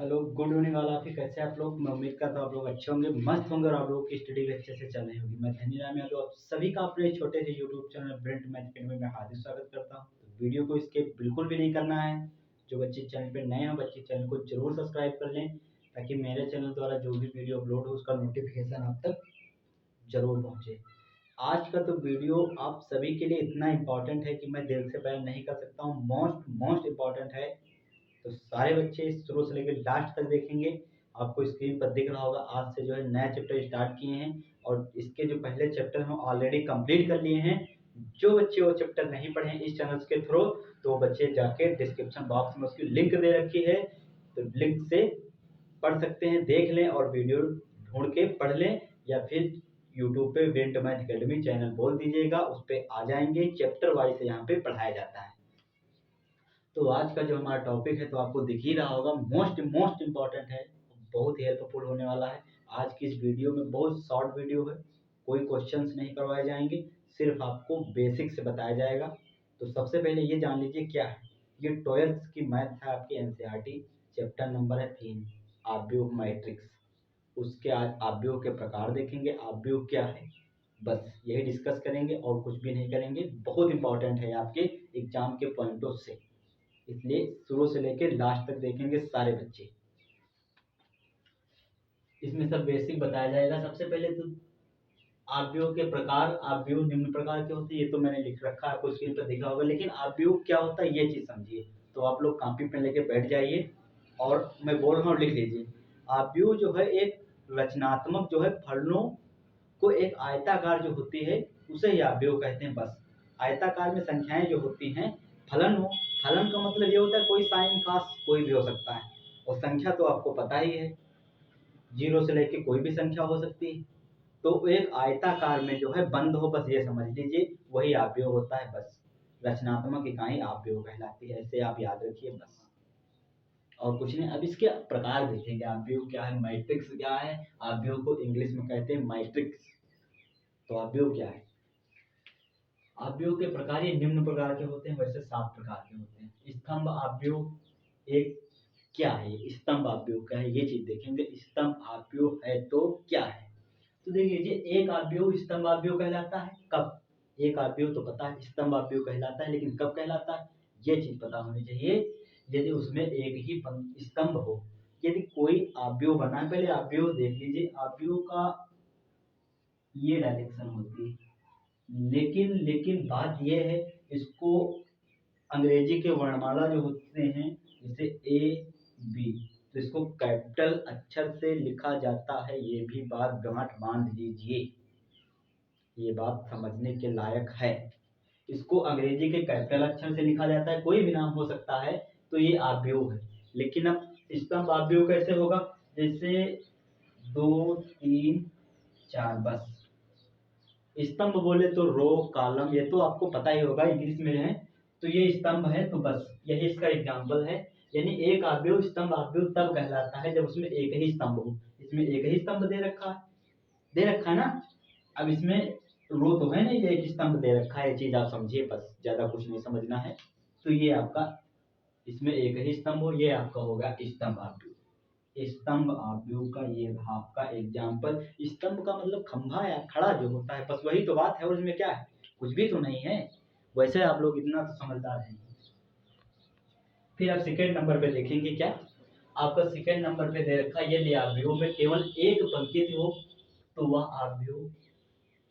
Hello, good evening all of you. कैसे हैं आप लोग? मैं उम्मीद करता हूँ आप लोग अच्छे होंगे, मस्त होंगे और आप लोगों की स्टडी भी अच्छे से चल रही होगी। मैं धनी राम यादव आप सभी का अपने छोटे से YouTube channel Brent math academy में हार्दिक स्वागत करता हूँ। तो वीडियो को स्किप बिल्कुल भी नहीं करना है। जो बच्चे चैनल पे नए हैं बच्चे चैनल को जरूर सब्सक्राइब कर लें, ताकि मेरे चैनल द्वारा जो भी वीडियो अपलोड हो उसका नोटिफिकेशन आप तक जरूर पहुँचे। आज का तो वीडियो आप सभी के लिए इतना इम्पोर्टेंट है कि मैं दिल से बयान नहीं कर सकता हूँ। मोस्ट मोस्ट इम्पोर्टेंट है। तो सारे बच्चे शुरू से लेकर लास्ट तक देखेंगे। आपको स्क्रीन पर दिख रहा होगा, आज से जो है नया चैप्टर स्टार्ट किए हैं और इसके जो पहले चैप्टर हैं ऑलरेडी कंप्लीट कर लिए हैं। जो बच्चे वो चैप्टर नहीं पढ़े हैं इस चैनल के थ्रू, तो वो बच्चे जाके डिस्क्रिप्शन बॉक्स में उसकी लिंक दे रखी है, तो लिंक से पढ़ सकते हैं, देख लें और वीडियो ढूंढ के पढ़ लें, या फिर यूट्यूब पे ब्रेंट मैथ अकेडमी चैनल बोल दीजिएगा, उस पर आ जाएंगे। चैप्टर वाइज यहाँ पे पढ़ाया जाता है। तो आज का जो हमारा टॉपिक है तो आपको दिख ही रहा होगा, मोस्ट मोस्ट इम्पॉर्टेंट है, बहुत ही हेल्पफुल होने वाला है। आज की इस वीडियो में बहुत शॉर्ट वीडियो है, कोई क्वेश्चंस नहीं करवाए जाएंगे, सिर्फ आपको बेसिक से बताया जाएगा। तो सबसे पहले ये जान लीजिए क्या है। ये 12th की मैथ है आपकी एनसीईआरटी, चैप्टर नंबर है 3, आव्यूह मैट्रिक्स। उसके आज आव्यूह के प्रकार देखेंगे, आव्यूह क्या है, बस यही डिस्कस करेंगे और कुछ भी नहीं करेंगे। बहुत इंपॉर्टेंट है आपके एग्जाम के पॉइंटों से, इसलिए शुरू से लेकर लास्ट तक देखेंगे सारे बच्चे। इसमें सब बेसिक बताया जाएगा। सबसे पहले तो आव्यूह के प्रकार, आव्यूह निम्न प्रकार के होते हैं, ये तो मैंने लिख रखा है, आपको स्क्रीन पर दिख रहा होगा, लेकिन आव्यूह क्या होता है ये चीज समझिए। तो आप लोग कॉपी पेन लेके बैठ जाइए और मैं बोल रहा हूँ लिख लीजिए। आव्यूह जो है एक रचनात्मक जो है फलनों को एक आयताकार जो होती है उसे ही आव्यूह कहते हैं। बस आयताकार में संख्याएं जो होती हैं फलन हो, फलन का मतलब ये होता है कोई साइन कास कोई भी हो सकता है, और संख्या तो आपको पता ही है, जीरो से लेके कोई भी संख्या हो सकती है। तो एक आयताकार में जो है बंद हो, बस ये समझ लीजिए वही आव्यूह होता है। बस रचनात्मक इकाई आव्यूह कहलाती है, ऐसे आप याद रखिए बस, और कुछ नहीं। अब इसके प्रकार देखेंगे, आव्यूह क्या है, मैट्रिक्स क्या है। आव्यूह को इंग्लिश में कहते हैं मैट्रिक्स। तो आव्यूह क्या है, आव्यूह के प्रकार ये निम्न प्रकार के होते हैं, वैसे 7 प्रकार के होते हैं। स्तंभ आव्यूह एक क्या है, स्तंभ आव्यूह क्या है ये चीज देखेंगे। स्तंभ आव्यूह है तो क्या है, तो देख लीजिए एक आव्यूह स्तंभ आव्यूह कहलाता है कब। एक आव्यूह तो पता है स्तंभ आव्यूह कहलाता है, लेकिन कब कहलाता है ये चीज पता होनी चाहिए। यदि उसमें एक ही स्तंभ हो, यदि कोई आव्यूह बना है, पहले आव्यूह देख लीजिए। आव्यूह का ये डायरेक्शन होती है, लेकिन लेकिन बात यह है, इसको अंग्रेजी के वर्णमाला जो होते हैं जैसे ए बी, तो इसको कैपिटल अक्षर से लिखा जाता है। ये भी बात गांठ बांध लीजिए, ये बात समझने के लायक है। इसको अंग्रेजी के कैपिटल अक्षर से लिखा जाता है, कोई भी नाम हो सकता है, तो ये आव्यूह है। लेकिन अब स्तंभ आव्यूह कैसे होगा, जैसे 2 3 4, बस स्तंभ बोले तो रो कॉलम, ये तो आपको पता ही होगा इंग्लिश में है। तो ये स्तंभ है, तो बस यही इसका एग्जाम्पल है। यानी एक आव्यूह स्तंभ आव्यूह तब कहलाता है जब उसमें एक ही स्तंभ हो। इसमें एक ही स्तंभ दे रखा है, दे रखा है ना। अब इसमें रो तो है नहीं, एक स्तंभ दे रखा है, ये चीज आप समझिए, बस ज्यादा कुछ नहीं समझना है। तो ये आपका इसमें एक ही स्तंभ हो, ये आपका होगा स्तंभ आव्यूह। स्तंभ आव्यूह का ये आपका एग्जाम्पल। स्तंभ का मतलब खंभा या खड़ा जो होता है, बस वही तो बात है, और इसमें क्या है, कुछ भी तो नहीं है। वैसे आप लोग इतना तो समझदार हैं। फिर आप सेकेंड नंबर पे देखेंगे क्या, आपका सेकेंड नंबर पे दे रखा है यदि आव्यूह में केवल एक पंक्ति हो तो वह आव्यूह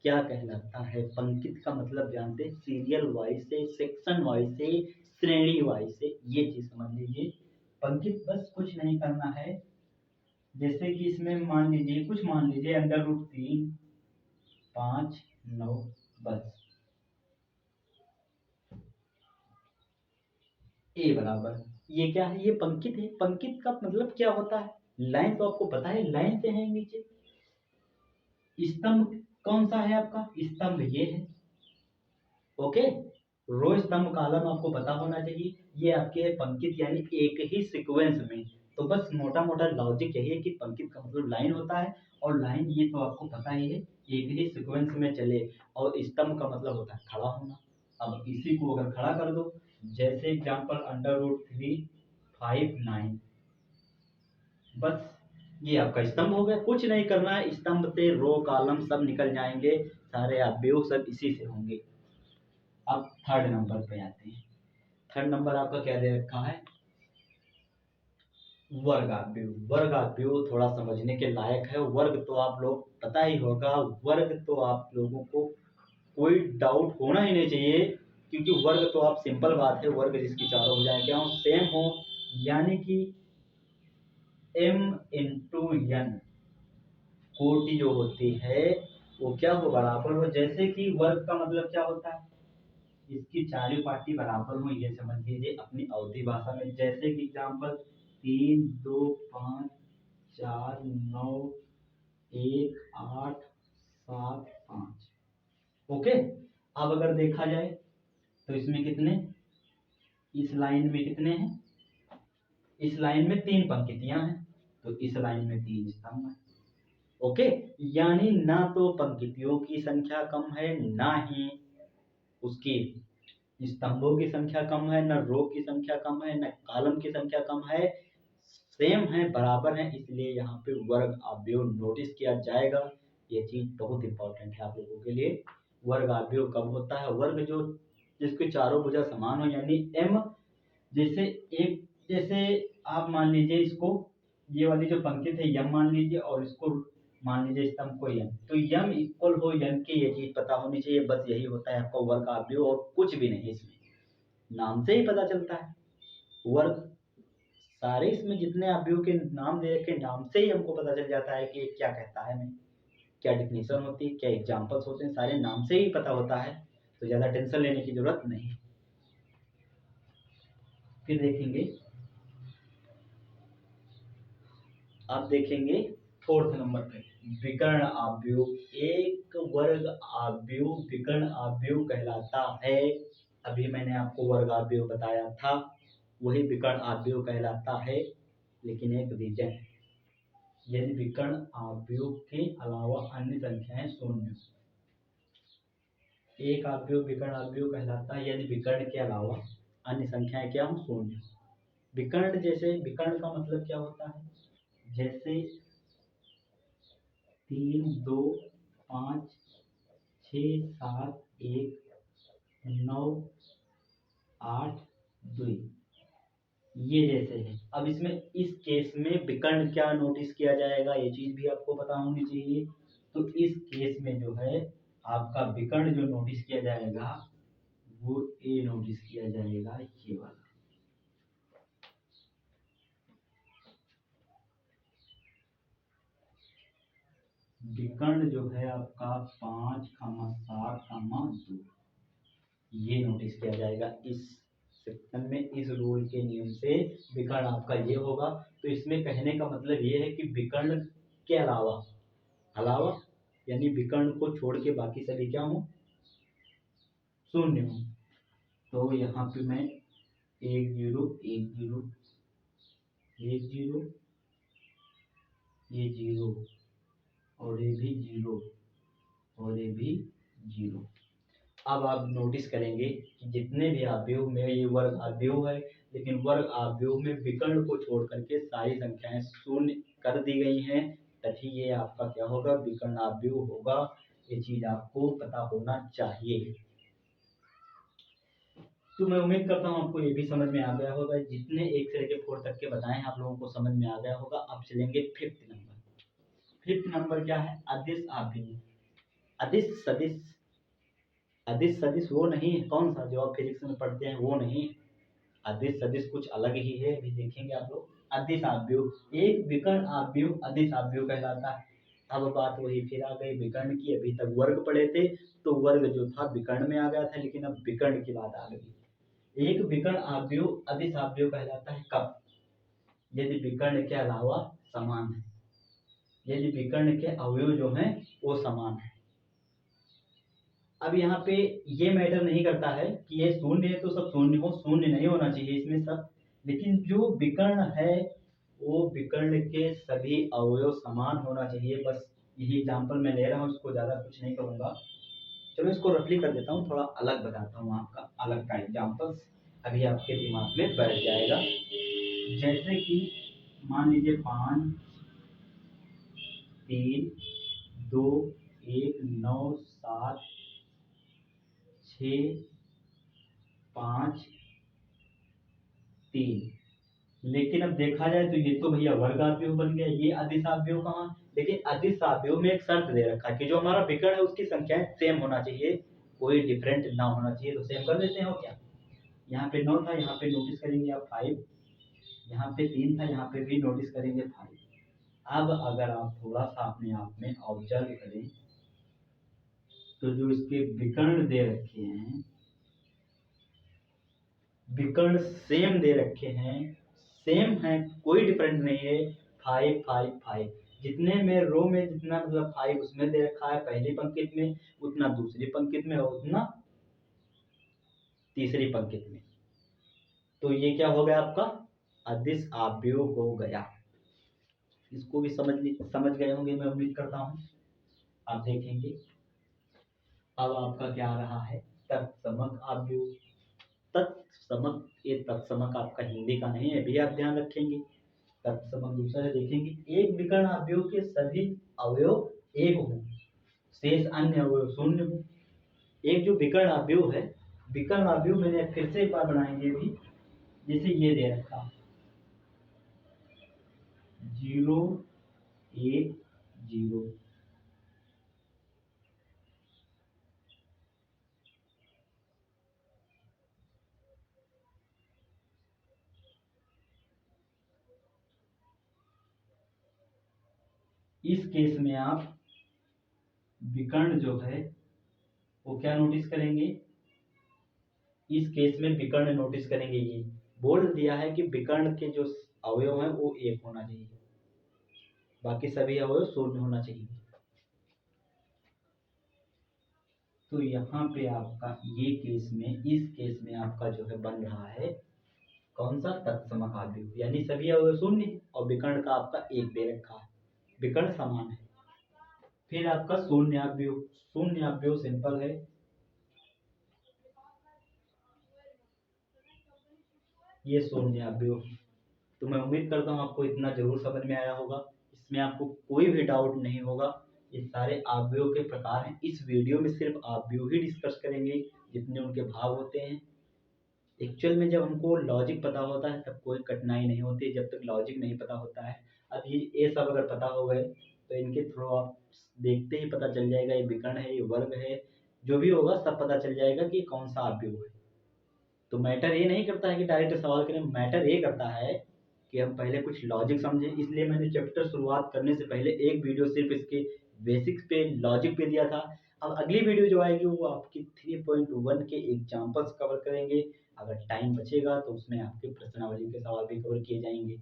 क्या कहलाता है। पंक्ति का मतलब जानते हैं, सीरियल वाइज से, सेक्शन वाइज से, श्रेणी वाइज से, ये चीज समझ लीजिए। पंक्ति बस कुछ नहीं करना है, जैसे कि इसमें मान लीजिए, कुछ मान लीजिए √3 5 9, बस ए बराबर, ये क्या है, ये पंक्ति है। पंक्ति का मतलब क्या होता है, लाइन तो आपको पता है, लाइन से है नीचे। स्तंभ कौन सा है आपका, स्तंभ ये है, ओके। रो स्तंभ कॉलम आपको पता होना चाहिए, ये आपके है पंक्ति, यानी एक ही सीक्वेंस में। तो बस मोटा मोटा लॉजिक यही है कि पंक्ति का मतलब लाइन होता है, और लाइन ये तो आपको पता ही है, एक ही सीक्वेंस में चले। और स्तंभ का मतलब होता है खड़ा होना। अब इसी को अगर खड़ा कर दो, जैसे एग्जांपल √3 5 9, बस ये आपका स्तंभ हो गया, कुछ नहीं करना है, स्तंभ से रो कॉलम सब निकल जाएंगे, सारे अवयव सब इसी से होंगे। अब थर्ड नंबर पे आते हैं। थर्ड नंबर आपका क्या दे रखा है, वर्गाव्यूह। वर्गाव्यूह थोड़ा समझने के लायक है। वर्ग तो आप लोग पता ही होगा, वर्ग तो आप लोगों को कोई डाउट होना ही नहीं चाहिए, क्योंकि वर्ग तो आप सिंपल बात है, वर्ग जिसकी चारों भुजाएं क्या हो, सेम हो, यानी कि m इंटू n कोटि जो होती है वो क्या हो, बराबर हो। जैसे कि वर्ग का मतलब क्या होता है, इसकी चारों पार्टी बराबर हो, ये समझ लीजिए अपनी अवधि भाषा में। जैसे कि एग्जाम्पल 3 2 5 4 9 1 8 7 5। ओके। अब अगर देखा जाए तो इसमें कितने, इस लाइन में कितने हैं, इस लाइन में 3 पंक्तियां हैं, तो इस लाइन में 3 स्तंभ हैं। ओके, यानी ना तो पंक्तियों की संख्या कम है, ना ही उसकी स्तंभों की संख्या कम है, ना रो की संख्या कम है, ना कॉलम की संख्या कम है, सेम है, बराबर है। इसलिए यहाँ पे वर्ग अवयव नोटिस किया जाएगा। ये चीज बहुत इंपॉर्टेंट है आप लोगों के लिए। वर्ग अवयव कब होता है, वर्ग जो जिसके चारों भुजा समान हो, यानी m, जैसे एक, जैसे आप मान लीजिए इसको, ये वाली जो पंक्ति है यम मान लीजिए, और इसको मान लीजिए स्तंभ को यम, तो यम इक्वल हो यम की, ये चीज पता होनी चाहिए। बस यही होता है आपका वर्ग अवयव, और कुछ भी नहीं। इसमें नाम से ही पता चलता है वर्ग, सारे इसमें जितने अवयव के नाम दे रखे, नाम से ही हमको पता चल जाता है कि ये क्या कहता है, हमें क्या डिफिनेशन होती है, क्या एग्जाम्पल्स होते हैं, सारे नाम से ही पता होता है। तो ज्यादा टेंशन लेने की जरूरत नहीं। फिर देखेंगे, आप देखेंगे फोर्थ नंबर पे विकर्ण अवयव। एक वर्ग अवयव विकर्ण अवयव कहलाता है। अभी मैंने आपको वर्ग अवयव बताया था, वही विकर्ण अवयव कहलाता है। लेकिन एक रीजन है, यदि विकर्ण अवयव के अलावा अन्य संख्याएं शून्य, एक अवयव विकर्ण अवयव कहलाता है यदि विकर्ण के अलावा अन्य संख्याएं क्या हो, शून्य। विकर्ण, जैसे विकर्ण का मतलब क्या होता है, जैसे 3 2 5 6 7 1 9 8 2, ये जैसे है। अब इसमें इस केस में विकर्ण क्या नोटिस किया जाएगा, ये चीज भी आपको पता होनी चाहिए। तो इस केस में जो है आपका विकर्ण जो नोटिस किया जाएगा वो ए नोटिस किया जाएगा, ये वाला। विकर्ण जो है आपका 5 7 2, ये नोटिस किया जाएगा इस सेक्शन में। इस रूल के नियम से विकर्ण आपका ये होगा। तो इसमें कहने का मतलब ये है कि विकर्ण के अलावा, अलावा यानी विकर्ण को छोड़ के बाकी सभी क्या हो, शून्य हो। तो यहाँ पे मैं 1 0 1 0 1 0, ये 0, और ये भी 0, और ये भी 0। अब आप नोटिस करेंगे कि जितने भी अवयव में, ये वर्ग अवयव है, लेकिन वर्ग अवयव में विकर्ण को छोड़ करके सारी संख्याएं शून्य कर दी गई हैं, तभी ये आपका क्या होगा, विकर्ण अवयव होगा। ये चीज आपको पता होना चाहिए। तो मैं उम्मीद करता हूँ आपको ये भी समझ में आ गया होगा। जितने 1 से लेकर 4 तक के बताए हैं आप लोगों को समझ में आ गया होगा। अब चलेंगे फिफ्थ नंबर। फिफ्थ नंबर क्या है, अदिश अभिन्न। अदिश सदिश, अदिश सदिश वो नहीं है, कौन सा जो आप फिजिक्स में पढ़ते हैं वो नहीं। अदिश सदिश कुछ अलग ही है, अभी देखेंगे आप लोग। अदिश अवयव, एक विकर्ण अवयव अदिश अवयव कहलाता है। अब बात वही फिर आ गई विकर्ण की। अभी तक वर्ग पढ़े थे, तो वर्ग जो था विकर्ण में आ गया था, लेकिन अब विकर्ण की बात आ गई। एक विकर्ण अवयव अदिश अवयव कहलाता है कब, यदि विकर्ण के अलावा समान है, यदि विकर्ण के अवयव जो हैं वो समान है। अब यहाँ पे ये मैटर नहीं करता है कि ये शून्य है तो सब शून्य हो, शून्य नहीं होना चाहिए इसमें सब, लेकिन जो विकर्ण है वो विकर्ण के सभी अवयव समान होना चाहिए। बस यही एग्जांपल मैं ले रहा हूँ, इसको ज्यादा कुछ नहीं करूंगा। चलो इसको रफली कर देता हूँ, थोड़ा अलग बताता हूँ, आपका अलग का एग्जाम्पल्स अभी आपके दिमाग में बैठ जाएगा। जैसे कि मान लीजिए 5 3 2 1 9 7 6 5 3। लेकिन अब देखा जाए तो ये तो भैया वर्ग अवयव बन गया, ये अदिश अवयव कहाँ। लेकिन अदिश अवयव में एक शर्त दे रखा है कि जो हमारा विकर्ण है उसकी संख्याएं सेम होना चाहिए, कोई डिफरेंट ना होना चाहिए। तो सेम कर देते हो क्या। यहाँ पे 9 था, यहाँ पे नोटिस करेंगे आप 5, यहाँ पे 3 था, यहाँ पे भी नोटिस करेंगे 5। अब अगर आप थोड़ा सा अपने आप में ऑब्जर्व करें तो जो इसके विकर्ण दे रखे हैं, विकर्ण सेम दे रखे हैं, सेम है, कोई डिफरेंट नहीं है। 5 5 5, जितने में रो में जितना मतलब 5 उसमें दे रखा है पहली पंक्ति में, उतना दूसरी पंक्ति में और उतना तीसरी पंक्ति में। तो ये क्या हो गया आपका अदिश अवयव हो गया। इसको भी समझ गए होंगे मैं उम्मीद करता हूँ। आप देखेंगे अब आपका क्या आ रहा है तत्समक अवयव। तत्समक, ये तत्समक आपका हिंदी का नहीं है, भी आप ध्यान रखेंगे। तत्समक दूसरा है, देखेंगे एक विकर्ण अवयव के सभी अवयव एक हो, शेष अन्य अवयव शून्य हो। एक जो विकर्ण अवयव है, विकर्ण अवयव मैंने फिर से एक बार बनाएंगे भी, जैसे ये दे रखा 0 1 0। इस केस में आप विकर्ण जो है वो क्या नोटिस करेंगे, इस केस में विकर्ण नोटिस करेंगे। ये बोल दिया है कि विकर्ण के जो अवयव हैं वो एक होना चाहिए, बाकी सभी अवयव शून्य होना चाहिए। तो यहाँ पे आपका ये केस में, इस केस में आपका जो है बन रहा है कौन सा तत्समक अवयव, यानी सभी अवयव शून्य और विकर्ण का आपका एक दे रखा है, विकर्ण समान है। फिर आपका शून्य अवयव, शून्य अवयव सिंपल है, ये शून्य अवयव। तो मैं उम्मीद करता हूँ आपको इतना जरूर समझ में आया होगा, इसमें आपको कोई भी डाउट नहीं होगा। ये सारे अवयव के प्रकार हैं, इस वीडियो में सिर्फ अवयव ही डिस्कस करेंगे, जितने उनके भाग होते हैं। एक्चुअल में जब हमको लॉजिक पता होता है तब कोई कठिनाई नहीं होती, जब तक लॉजिक नहीं पता होता है। अब ये सब अगर पता हो गए तो इनके थ्रू आप देखते ही पता चल जाएगा ये विकर्ण है, ये वर्ग है, जो भी होगा सब पता चल जाएगा कि कौन सा अवयव है। तो मैटर ये नहीं करता है कि डायरेक्ट सवाल करें, मैटर ये करता है कि हम पहले कुछ लॉजिक समझें। इसलिए मैंने चैप्टर शुरुआत करने से पहले एक वीडियो सिर्फ इसके बेसिक्स पे, लॉजिक पे दिया था। अब अगली वीडियो जो आएगी वो आपकी 3.1 के एग्जाम्पल्स कवर करेंगे। अगर टाइम बचेगा तो उसमें आपके प्रश्नावली के सवाल भी कवर किए जाएंगे।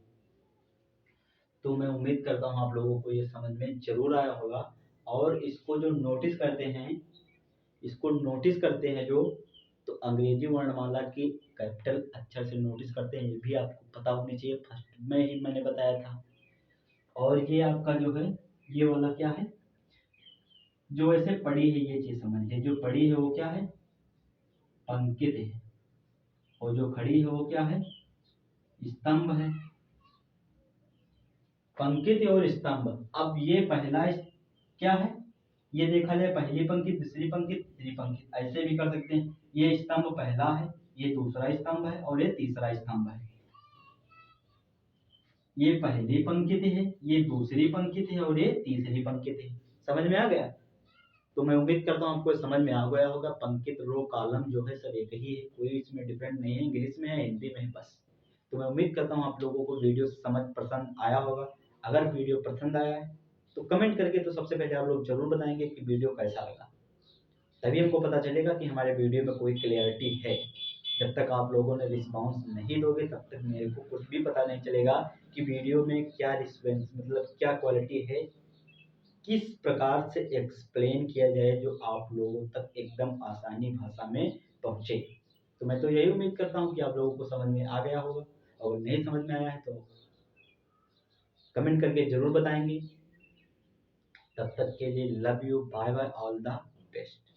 तो मैं उम्मीद करता हूँ आप लोगों को ये समझ में जरूर आया होगा। और इसको जो नोटिस करते हैं, इसको नोटिस करते हैं जो, तो अंग्रेजी वर्णमाला की कैपिटल अक्षर से नोटिस करते हैं, ये भी आपको पता होनी चाहिए, फर्स्ट में ही मैंने बताया था। और ये आपका जो है ये वाला क्या है, जो ऐसे पड़ी है ये चीज समझिए, जो पड़ी है वो क्या है अंकित है, और जो खड़ी है वो क्या है स्तंभ है। पंक्ति और स्तंभ, अब ये पहला क्या है, ये देखा जाए पहली पंक्ति, दूसरी पंक्ति, तीसरी पंक्ति, ऐसे भी कर सकते हैं। ये स्तंभ पहला है, ये दूसरा स्तंभ है और ये तीसरा स्तंभ है। ये पहली पंक्ति है, ये दूसरी पंक्ति है और ये तीसरी पंक्ति है। समझ में आ गया। तो मैं उम्मीद करता हूँ आपको समझ में आ गया होगा। पंक्ति, रो, कॉलम जो है सब एक ही है, कोई इसमें डिफरेंट नहीं है, इंग्लिश में है हिंदी में है बस। तो मैं उम्मीद करता हूँ आप लोगों को वीडियो समझ पसंद आया होगा। अगर वीडियो पसंद आया है तो कमेंट करके तो सबसे पहले आप लोग जरूर बताएंगे कि वीडियो कैसा लगा, तभी हमको पता चलेगा कि हमारे वीडियो में कोई क्लियरिटी है। जब तक आप लोगों ने रिस्पांस नहीं दोगे तब तक मेरे को कुछ भी पता नहीं चलेगा कि वीडियो में क्या रिस्पॉन्स, मतलब क्या क्वालिटी है, किस प्रकार से एक्सप्लेन किया जाए जो आप लोगों तक एकदम आसानी भाषा में पहुंचे। तो मैं तो यही उम्मीद करता हूँ कि आप लोगों को समझ में आ गया होगा, और नहीं समझ में आया है तो कमेंट करके जरूर बताएंगे। तब तक के लिए love you, bye bye, all the best.